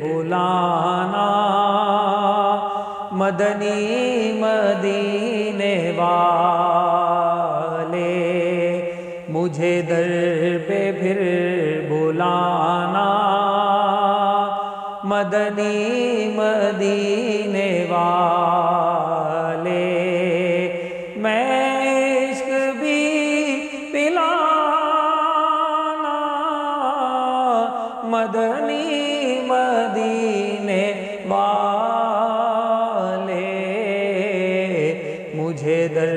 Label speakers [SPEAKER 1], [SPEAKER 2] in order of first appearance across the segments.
[SPEAKER 1] بلانا مدنی مدینے والے، مجھے در پہ پھر بلانا مدنی مدینے والے، میں عشق بھی پلانا مدنی مدینے والے، مجھے در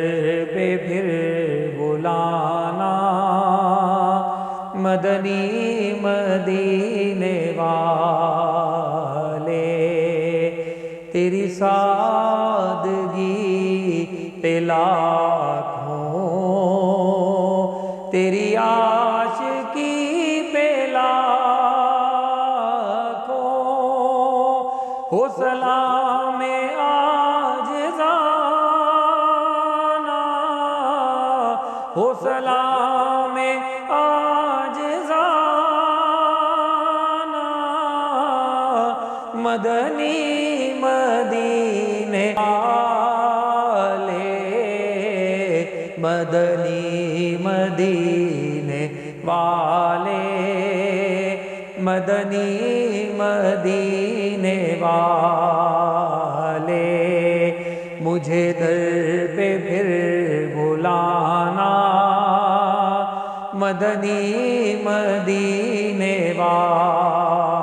[SPEAKER 1] پہ پھر بلانا مدنی مدینے والے، تیری سادگی پہ لاکھوں، تیری عاشقی پہ لاکھوں، ہو سلام عاجزانہ، ہو سلام عاجزانہ مدنی مدینے والے، مدنی مدینے والے، مدنی مدینے والے، مجھے در پہ پھر بلانا مدنی مدینے والے۔